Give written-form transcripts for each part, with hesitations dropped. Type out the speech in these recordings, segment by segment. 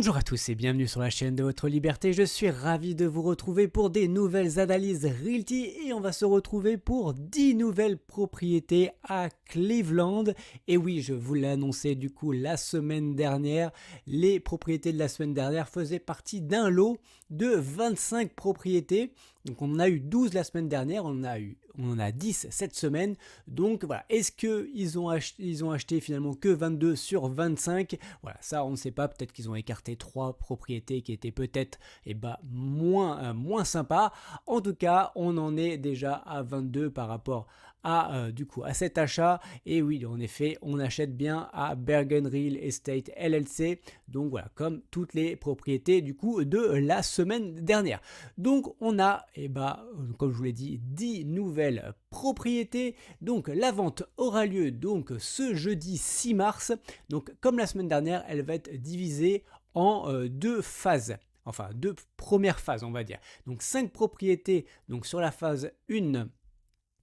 Bonjour à tous et bienvenue sur la chaîne de votre liberté, je suis ravi de vous retrouver pour des nouvelles analyses Realty et on va se retrouver pour 10 nouvelles propriétés à Cleveland. Et oui, je vous l'ai annoncé du coup la semaine dernière, les propriétés de la semaine dernière faisaient partie d'un lot de 25 propriétés. Donc on en a eu 12 la semaine dernière, on en a 10 cette semaine. Donc voilà, est-ce qu'ils ont acheté finalement que 22 sur 25? Voilà, ça on ne sait pas, peut-être qu'ils ont écarté 3 propriétés qui étaient peut-être moins sympas. En tout cas, on en est déjà à 22 par rapport à cet achat. Et oui, en effet, on achète bien à Bergen Real Estate LLC. Donc voilà, comme toutes les propriétés du coup de la semaine dernière. Donc on a, comme je vous l'ai dit, 10 nouvelles propriétés. Donc la vente aura lieu donc ce jeudi 6 mars. Donc comme la semaine dernière, elle va être divisée en deux phases. Enfin, deux premières phases, on va dire. Donc 5 propriétés donc sur la phase 1.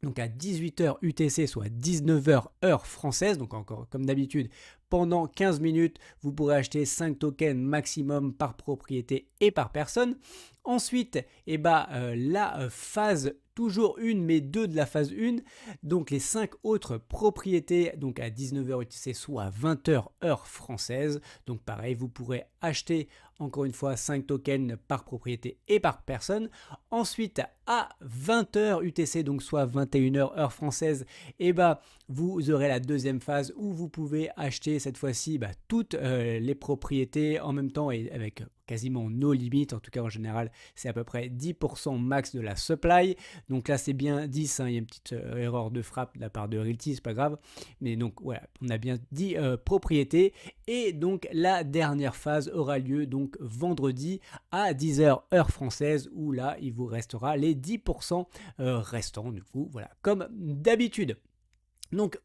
Donc à 18h UTC, soit 19h heure française, donc encore comme d'habitude, pendant 15 minutes, vous pourrez acheter 5 tokens maximum par propriété et par personne. Ensuite, la phase toujours une, mais deux de la phase 1, donc les 5 autres propriétés, donc à 19h UTC, soit 20h heure française. Donc pareil, vous pourrez acheter encore une fois 5 tokens par propriété et par personne. Ensuite, à 20h UTC, donc soit 21h heure française, vous aurez la deuxième phase où vous pouvez acheter cette fois-ci toutes les propriétés en même temps et avec quasiment no limites. En tout cas, en général, c'est à peu près 10% max de la supply. Donc là, c'est bien 10. Il y a une petite erreur de frappe de la part de Realty, c'est pas grave. Mais donc voilà, on a bien 10 propriétés. Et donc la dernière phase aura lieu donc vendredi à 10h heure française, où là, il vous restera les 10% restants. Du coup, voilà, comme d'habitude. Donc,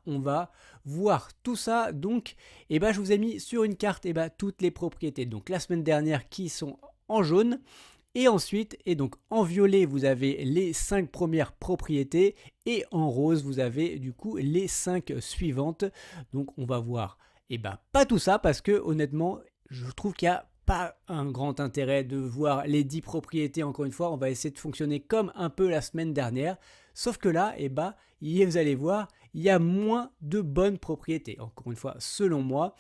on va voir tout ça. Donc, je vous ai mis sur une carte toutes les propriétés. Donc, la semaine dernière qui sont en jaune. Et ensuite, donc en violet, vous avez les 5 premières propriétés. Et en rose, vous avez du coup les 5 suivantes. Donc, on va voir, pas tout ça parce que honnêtement, je trouve qu'il y a pas un grand intérêt de voir les 10 propriétés. Encore une fois, on va essayer de fonctionner comme un peu la semaine dernière. Sauf que là, vous allez voir, il y a moins de bonnes propriétés. Encore une fois, selon moi.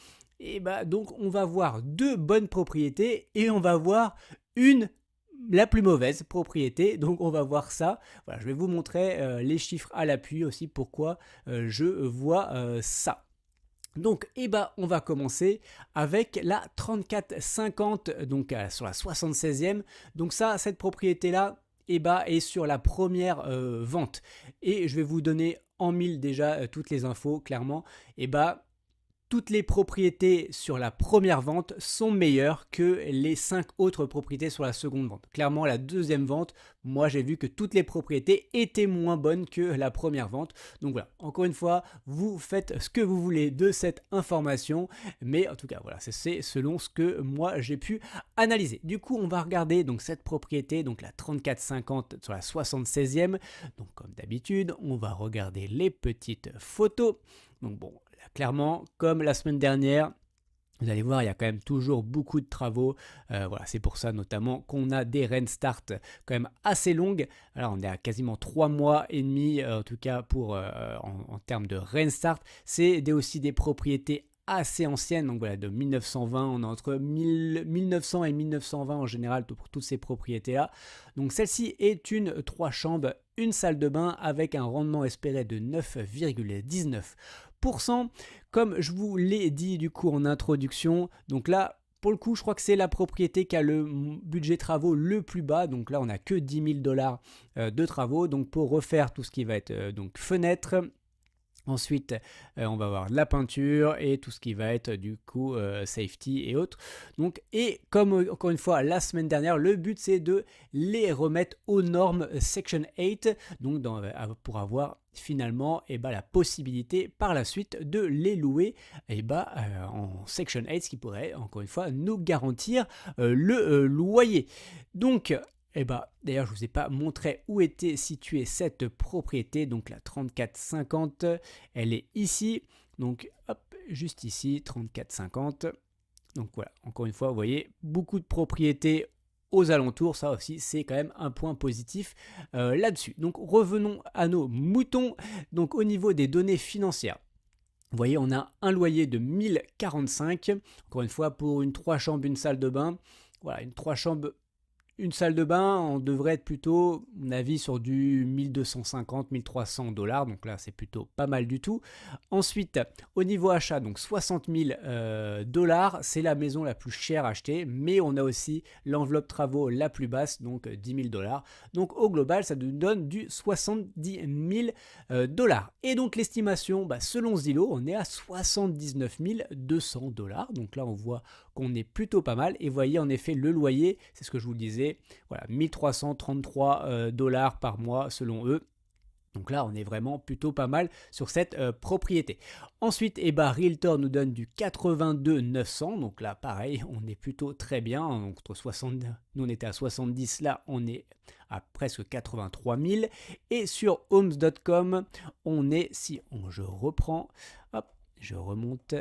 Donc, on va voir 2 bonnes propriétés et on va voir la plus mauvaise propriété. Donc, on va voir ça. Voilà, je vais vous montrer les chiffres à l'appui aussi, pourquoi je vois ça. Donc, on va commencer avec la 3450, donc sur la 76e. Donc ça, cette propriété-là, est sur la première vente. Et je vais vous donner en mille déjà toutes les infos, clairement. Toutes les propriétés sur la première vente sont meilleures que les 5 autres propriétés sur la seconde vente. Clairement, la deuxième vente, moi j'ai vu que toutes les propriétés étaient moins bonnes que la première vente. Donc voilà, encore une fois, vous faites ce que vous voulez de cette information. Mais en tout cas, voilà, c'est selon ce que moi j'ai pu analyser. Du coup, on va regarder donc cette propriété, donc la 3450 sur la 76e. Donc comme d'habitude, on va regarder les petites photos. Donc bon, clairement, comme la semaine dernière, vous allez voir, il y a quand même toujours beaucoup de travaux. Voilà, c'est pour ça notamment qu'on a des rent start quand même assez longues. Alors, on est à quasiment 3 mois et demi, en tout cas en termes de rent start. C'est aussi des propriétés assez anciennes, donc voilà, de 1920, on est entre 1900 et 1920 en général pour toutes ces propriétés-là. Donc celle-ci est une 3 chambres, une salle de bain avec un rendement espéré de 9,19%. Comme je vous l'ai dit du coup en introduction, donc là, pour le coup, je crois que c'est la propriété qui a le budget travaux le plus bas. Donc là, on n'a que 10 000 $ de travaux. Donc pour refaire tout ce qui va être donc fenêtre. Ensuite, on va avoir la peinture et tout ce qui va être du coup safety et autres. Donc, et comme encore une fois la semaine dernière, le but c'est de les remettre aux normes Section 8, donc pour avoir finalement la possibilité par la suite de les louer en Section 8, ce qui pourrait encore une fois nous garantir le loyer. Donc, d'ailleurs, je ne vous ai pas montré où était située cette propriété. Donc la 3450, elle est ici. Donc hop, juste ici, 3450. Donc voilà, encore une fois, vous voyez, beaucoup de propriétés aux alentours, ça aussi c'est quand même un point positif là-dessus. Donc revenons à nos moutons. Donc au niveau des données financières, vous voyez, on a un loyer de 1045, encore une fois pour une 3 chambres, une salle de bain. Voilà, une 3 chambres, une salle de bain, on devrait être plutôt, à mon avis, sur du 1250, 1300 dollars. Donc là, c'est plutôt pas mal du tout. Ensuite, au niveau achat, donc 60 000 dollars, c'est la maison la plus chère achetée. Mais on a aussi l'enveloppe travaux la plus basse, donc 10 000 dollars. Donc au global, ça nous donne du 70 000 dollars. Et donc l'estimation, selon Zillow, on est à 79 200 dollars. Donc là, on voit qu'on est plutôt pas mal. Et vous voyez, en effet, le loyer, c'est ce que je vous le disais, voilà, 1333 dollars par mois selon eux. Donc là, on est vraiment plutôt pas mal sur cette propriété. Ensuite, Realtor nous donne du 82 900. Donc là, pareil, on est plutôt très bien. Donc, entre 60, nous, on était à 70. Là, on est à presque 83 000. Et sur homes.com, on est, je reprends, hop, je remonte.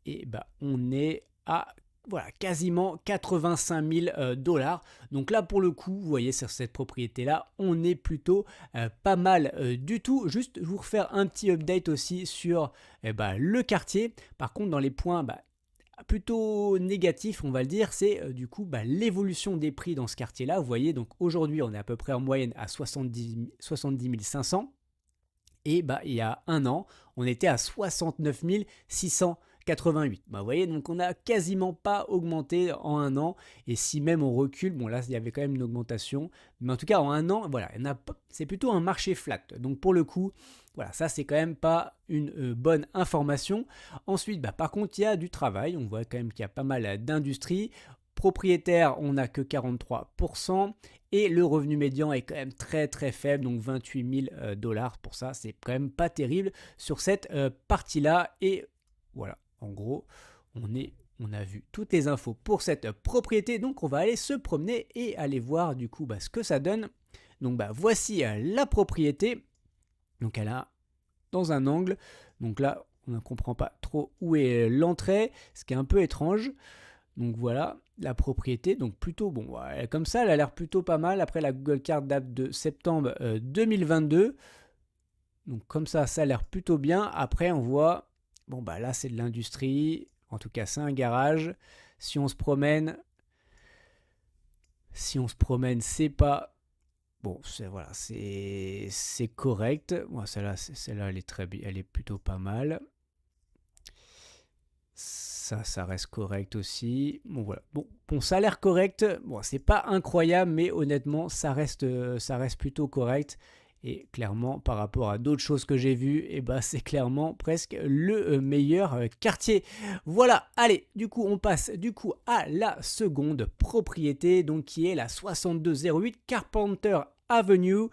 Et on est à voilà, quasiment 85 000 dollars. Donc là, pour le coup, vous voyez, sur cette propriété-là, on est plutôt pas mal du tout. Juste, je vous refaire un petit update aussi sur le quartier. Par contre, dans les points plutôt négatifs, on va le dire, c'est du coup l'évolution des prix dans ce quartier-là. Vous voyez, donc aujourd'hui, on est à peu près en moyenne à 70 500. Et il y a un an, on était à 69 688. Vous voyez, donc on n'a quasiment pas augmenté en un an. Et si même on recule, bon là, il y avait quand même une augmentation. Mais en tout cas, en un an, voilà, c'est plutôt un marché flat. Donc pour le coup, voilà, ça, c'est quand même pas une bonne information. Ensuite, par contre, il y a du travail. On voit quand même qu'il y a pas mal d'industries. Propriétaire, on n'a que 43%. Et le revenu médian est quand même très très faible, donc 28 000 dollars. Pour ça, c'est quand même pas terrible sur cette partie-là. Et voilà, en gros, on a vu toutes les infos pour cette propriété. Donc, on va aller se promener et aller voir du coup ce que ça donne. Donc, voici la propriété. Donc, elle a dans un angle. Donc là, on ne comprend pas trop où est l'entrée, ce qui est un peu étrange. Donc voilà, la propriété, donc plutôt bon, comme ça, elle a l'air plutôt pas mal. Après, la Google Card date de septembre 2022. Donc comme ça a l'air plutôt bien. Après, on voit, bon là, c'est de l'industrie. En tout cas, c'est un garage. Si on se promène, c'est pas... Bon, voilà, c'est correct. Bon, celle-là, elle est plutôt pas mal. Ça reste correct aussi. Bon voilà. Bon, ça a l'air correct. Bon, c'est pas incroyable, mais honnêtement, ça reste plutôt correct. Et clairement, par rapport à d'autres choses que j'ai vues, c'est clairement presque le meilleur quartier. Voilà, allez, du coup, on passe à la seconde propriété, donc qui est la 6208 Carpenter Avenue.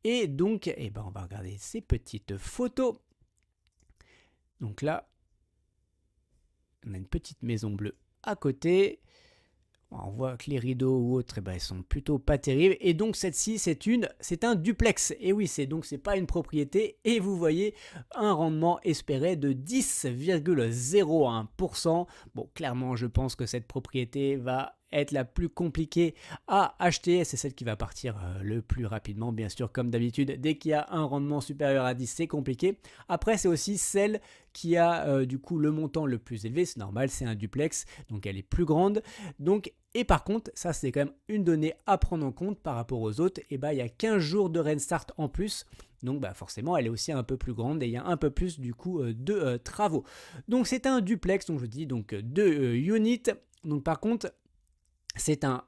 Et donc, on va regarder ces petites photos. Donc là, on a une petite maison bleue à côté. On voit que les rideaux ou autres, ils sont plutôt pas terribles. Et donc celle-ci, c'est un duplex. Et oui, c'est pas une propriété. Et vous voyez un rendement espéré de 10,01%. Bon, clairement, je pense que cette propriété va être la plus compliquée à acheter. C'est celle qui va partir le plus rapidement. Bien sûr, comme d'habitude, dès qu'il y a un rendement supérieur à 10, c'est compliqué. Après, c'est aussi celle qui a du coup le montant le plus élevé. C'est normal, c'est un duplex, donc elle est plus grande. Donc, et par contre, ça c'est quand même une donnée à prendre en compte par rapport aux autres. Et il y a 15 jours de rent start en plus. Donc forcément, elle est aussi un peu plus grande et il y a un peu plus du coup de travaux. Donc c'est un duplex, donc je dis donc 2 units. Donc par contre, c'est un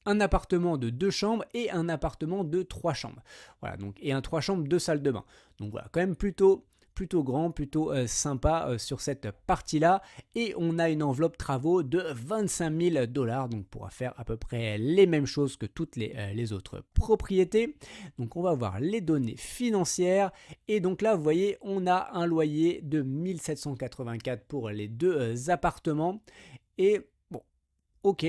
appartement de 2 chambres et un appartement de 3 chambres. Voilà, donc, et un 3 chambres, 2 salles de bain. Donc voilà, quand même plutôt grand, plutôt sympa sur cette partie-là. Et on a une enveloppe travaux de 25 000 dollars. Donc on pourra faire à peu près les mêmes choses que toutes les autres propriétés. Donc on va voir les données financières. Et donc là, vous voyez, on a un loyer de 1784 pour les 2 appartements. Et bon, ok.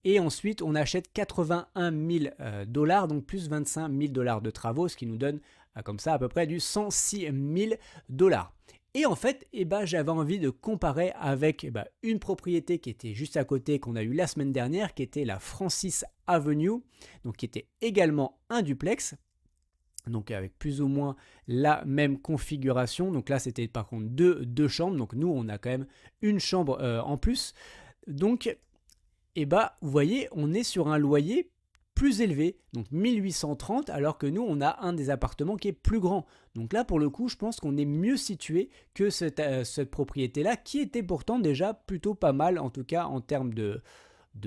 Et ensuite, on achète 81 000 dollars, donc plus 25 000 dollars de travaux, ce qui nous donne comme ça à peu près du 106 000 dollars. Et en fait, j'avais envie de comparer avec une propriété qui était juste à côté, qu'on a eu la semaine dernière, qui était la Francis Avenue, donc qui était également un duplex, donc avec plus ou moins la même configuration. Donc là, c'était par contre deux chambres, donc nous, on a quand même une chambre en plus. Donc, vous voyez, on est sur un loyer plus élevé, donc 1830, alors que nous, on a un des appartements qui est plus grand. Donc là, pour le coup, je pense qu'on est mieux situé que cette propriété-là, qui était pourtant déjà plutôt pas mal, en tout cas en termes de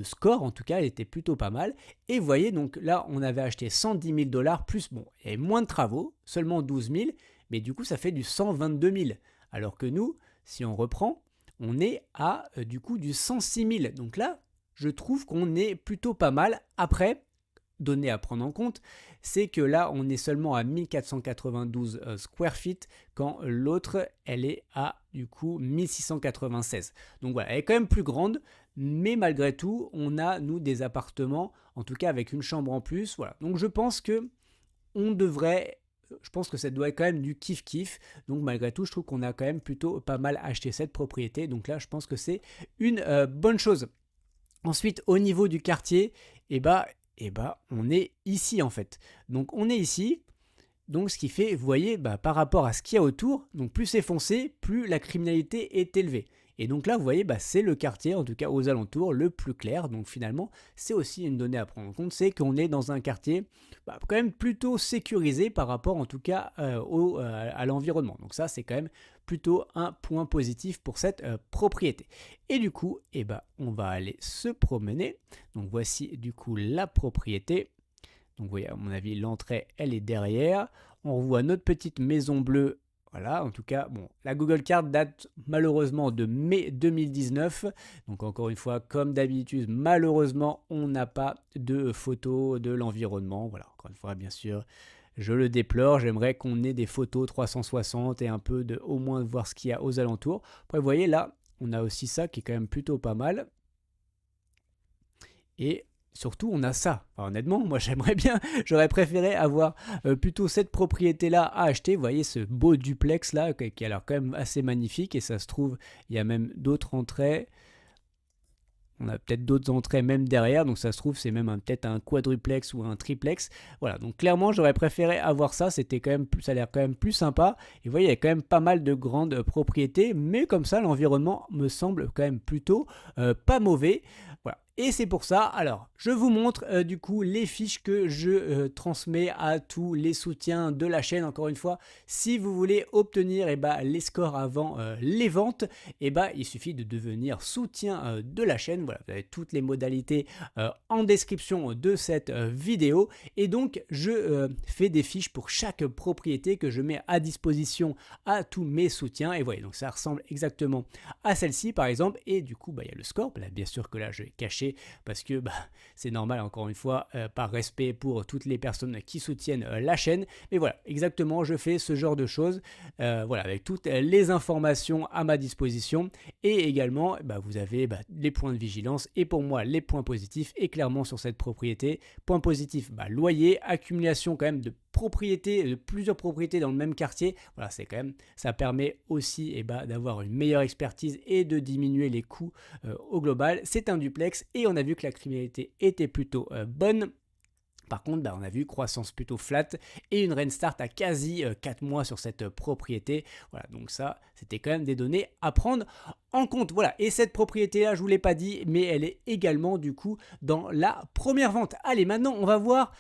score, en tout cas, elle était plutôt pas mal. Et vous voyez, donc là, on avait acheté 110 000 $, plus, bon, il y avait moins de travaux, seulement 12 000, mais du coup, ça fait du 122 000. Alors que nous, si on reprend, on est à du coup du 106 000. Donc là, je trouve qu'on est plutôt pas mal. Après, données à prendre en compte, c'est que là, on est seulement à 1492 square feet, quand l'autre, elle est à du coup 1696. Donc voilà, elle est quand même plus grande, mais malgré tout, on a, nous, des appartements, en tout cas avec une chambre en plus. Voilà. Donc je pense que je pense que ça doit être quand même du kiff-kiff. Donc malgré tout, je trouve qu'on a quand même plutôt pas mal acheté cette propriété. Donc là, je pense que c'est une bonne chose. Ensuite, au niveau du quartier, on est ici en fait. Donc on est ici. Donc ce qui fait, vous voyez, par rapport à ce qu'il y a autour, donc plus c'est foncé, plus la criminalité est élevée. Et donc là, vous voyez, c'est le quartier, en tout cas aux alentours, le plus clair. Donc finalement, c'est aussi une donnée à prendre en compte, c'est qu'on est dans un quartier quand même plutôt sécurisé par rapport en tout cas à l'environnement. Donc ça, c'est quand même plutôt un point positif pour cette propriété. Et du coup, on va aller se promener. Donc voici du coup la propriété. Donc vous voyez, à mon avis, l'entrée, elle est derrière. On revoit notre petite maison bleue. Voilà, en tout cas, bon, la Google Card date malheureusement de mai 2019. Donc encore une fois, comme d'habitude, malheureusement, on n'a pas de photos de l'environnement. Voilà, encore une fois, bien sûr, je le déplore. J'aimerais qu'on ait des photos 360 et un peu au moins de voir ce qu'il y a aux alentours. Après, vous voyez, là, on a aussi ça qui est quand même plutôt pas mal. Et surtout, on a ça. Enfin, honnêtement, moi j'aurais préféré avoir plutôt cette propriété-là à acheter. Vous voyez ce beau duplex-là qui a l'air quand même assez magnifique. Et ça se trouve, il y a même d'autres entrées. On a peut-être d'autres entrées même derrière, donc ça se trouve c'est même peut-être un quadruplex ou un triplex. Voilà, donc clairement j'aurais préféré avoir ça, ça a l'air quand même plus sympa. Et vous voyez, il y a quand même pas mal de grandes propriétés, mais comme ça l'environnement me semble quand même plutôt pas mauvais. Voilà. Et c'est pour ça, alors je vous montre du coup les fiches que je transmets à tous les soutiens de la chaîne. Encore une fois, si vous voulez obtenir les scores avant les ventes, il suffit de devenir soutien de la chaîne. Voilà, vous avez toutes les modalités en description de cette vidéo. Et donc, je fais des fiches pour chaque propriété que je mets à disposition à tous mes soutiens. Et voilà, donc ça ressemble exactement à celle-ci par exemple. Et du coup, il y a le score. Là, bien sûr que là, je vais cacher parce que c'est normal, encore une fois, par respect pour toutes les personnes qui soutiennent la chaîne. Mais voilà, exactement, je fais ce genre de choses. Voilà, avec toutes les informations à ma disposition. Et également, vous avez les points de vigilance et pour moi, les points positifs. Et clairement, sur cette propriété, point positif, loyer, accumulation quand même de propriétés, de plusieurs propriétés dans le même quartier. Voilà, c'est quand même, ça permet aussi d'avoir une meilleure expertise et de diminuer les coûts au global. C'est un duplex et on a vu que la criminalité était plutôt bonne. Par contre, on a vu croissance plutôt flat et une rain start à quasi 4 mois sur cette propriété. Voilà, donc ça, c'était quand même des données à prendre en compte. Voilà, et cette propriété-là, je ne vous l'ai pas dit, mais elle est également du coup dans la première vente. Allez, maintenant, on va voir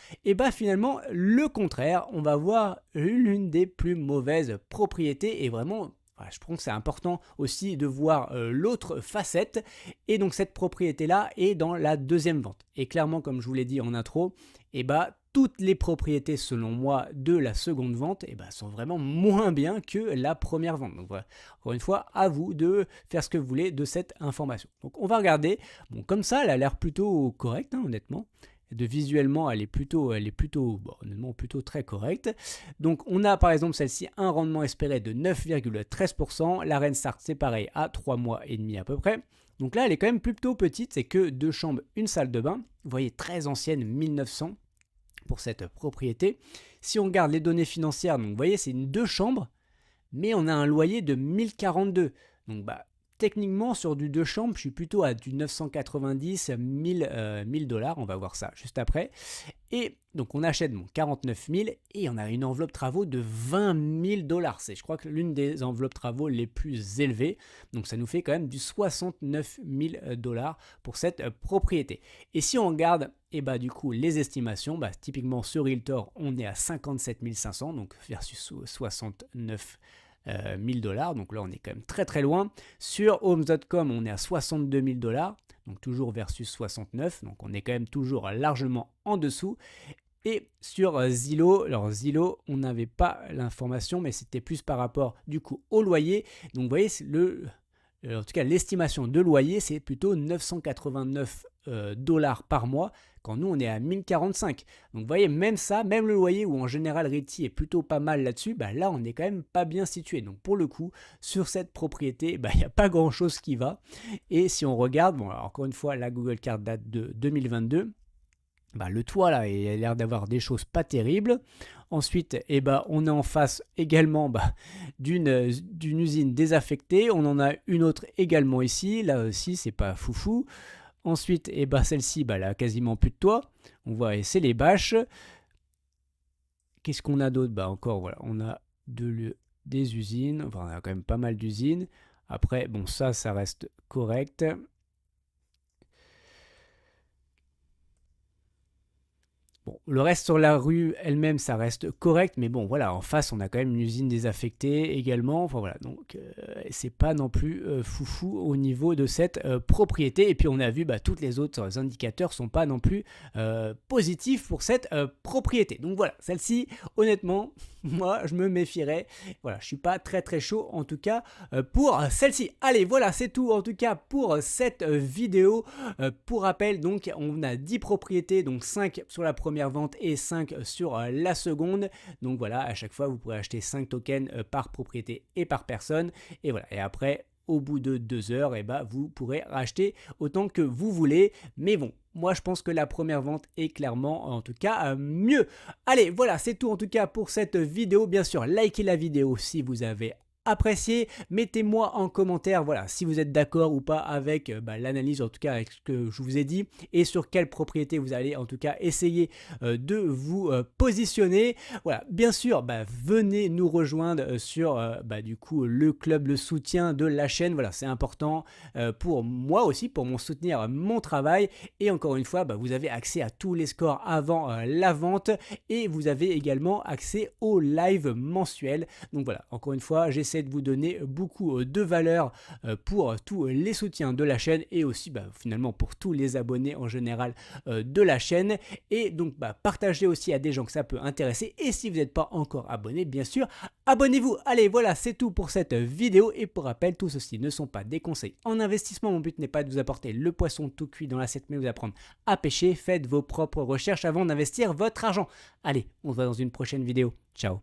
finalement le contraire. On va voir l'une des plus mauvaises propriétés et vraiment... Voilà, je pense que c'est important aussi de voir l'autre facette. Et donc cette propriété-là est dans la deuxième vente. Et clairement, comme je vous l'ai dit en intro, toutes les propriétés selon moi de la seconde vente sont vraiment moins bien que la première vente. Donc voilà, encore une fois, à vous de faire ce que vous voulez de cette information. Donc on va regarder. Bon, comme ça, elle a l'air plutôt correcte, honnêtement. Visuellement, elle est plutôt honnêtement plutôt très correcte. Donc on a par exemple celle-ci un rendement espéré de 9,13%. La Rain Start c'est pareil à 3 mois et demi à peu près. Donc là elle est quand même plutôt petite, c'est que 2 chambres, une salle de bain. Vous voyez, très ancienne, 1900 pour cette propriété. Si on regarde les données financières, donc vous voyez c'est une 2 chambres mais on a un loyer de 1042. Donc techniquement, sur du 2 chambres, je suis plutôt à du 990, 1000 dollars. On va voir ça juste après. Et donc, on achète 49 000 et on a une enveloppe travaux de 20 000 dollars. C'est, je crois, que l'une des enveloppes travaux les plus élevées. Donc, ça nous fait quand même du 69 000 dollars pour cette propriété. Et si on regarde, du coup, les estimations, typiquement sur Realtor, on est à 57 500, donc versus 69 1000 dollars, donc là on est quand même très très loin. Sur Homes.com, on est à 62 000 dollars, donc toujours versus 69, donc on est quand même toujours largement en dessous. Et sur Zillow, alors Zillow, on n'avait pas l'information, mais c'était plus par rapport du coup au loyer. Donc vous voyez, en tout cas l'estimation de loyer, c'est plutôt 989 dollars par mois, quand nous on est à 1045. Donc vous voyez, même ça, même le loyer où en général Realty est plutôt pas mal là-dessus, là on est quand même pas bien situé. Donc pour le coup, sur cette propriété, il n'y a pas grand chose qui va. Et si on regarde, alors encore une fois, la Google Card date de 2022. Le toit là, il a l'air d'avoir des choses pas terribles. Ensuite, on est en face également d'une usine désaffectée. On en a une autre également ici. Là aussi, c'est pas foufou. Ensuite, celle-ci, elle a quasiment plus de toit. On voit, et c'est les bâches. Qu'est-ce qu'on a d'autre? Encore, voilà, on a des usines. Enfin, on a quand même pas mal d'usines. Après, ça reste correct. Bon, le reste sur la rue elle-même, ça reste correct, mais bon, voilà, en face, on a quand même une usine désaffectée également. Enfin voilà, donc c'est pas non plus foufou au niveau de cette propriété. Et puis on a vu, tous les autres indicateurs sont pas non plus positifs pour cette propriété. Donc voilà, celle-ci, honnêtement, moi, je me méfierais. Voilà, je suis pas très très chaud en tout cas pour celle-ci. Allez, voilà, c'est tout en tout cas pour cette vidéo. Pour rappel, donc, on a 10 propriétés, donc 5 sur la première vente et 5 sur la seconde. Donc voilà, à chaque fois, vous pourrez acheter 5 tokens par propriété et par personne. Et voilà, et après, au bout de 2 heures, vous pourrez racheter autant que vous voulez. Mais bon, moi, je pense que la première vente est clairement, en tout cas, mieux. Allez, voilà, c'est tout en tout cas pour cette vidéo. Bien sûr, likez la vidéo si vous avez apprécié, mettez-moi en commentaire si vous êtes d'accord ou pas avec l'analyse, en tout cas avec ce que je vous ai dit, et sur quelle propriété vous allez en tout cas essayer de vous positionner. Voilà, bien sûr, venez nous rejoindre sur du coup le club, le soutien de la chaîne. Voilà, c'est important pour moi aussi, pour soutenir mon travail. Et encore une fois, vous avez accès à tous les scores avant la vente, et vous avez également accès aux live mensuels. Donc voilà, encore une fois, j'essaie de vous donner beaucoup de valeur pour tous les soutiens de la chaîne, et aussi finalement pour tous les abonnés en général de la chaîne. Et donc partagez aussi à des gens que ça peut intéresser, et si vous n'êtes pas encore abonné, bien sûr, abonnez-vous. Allez, voilà, c'est tout pour cette vidéo. Et pour rappel, tout ceci ne sont pas des conseils en investissement. Mon but n'est pas de vous apporter le poisson tout cuit dans l'assiette, mais de vous apprendre à pêcher. Faites vos propres recherches avant d'investir votre argent. Allez, on se voit dans une prochaine vidéo. Ciao.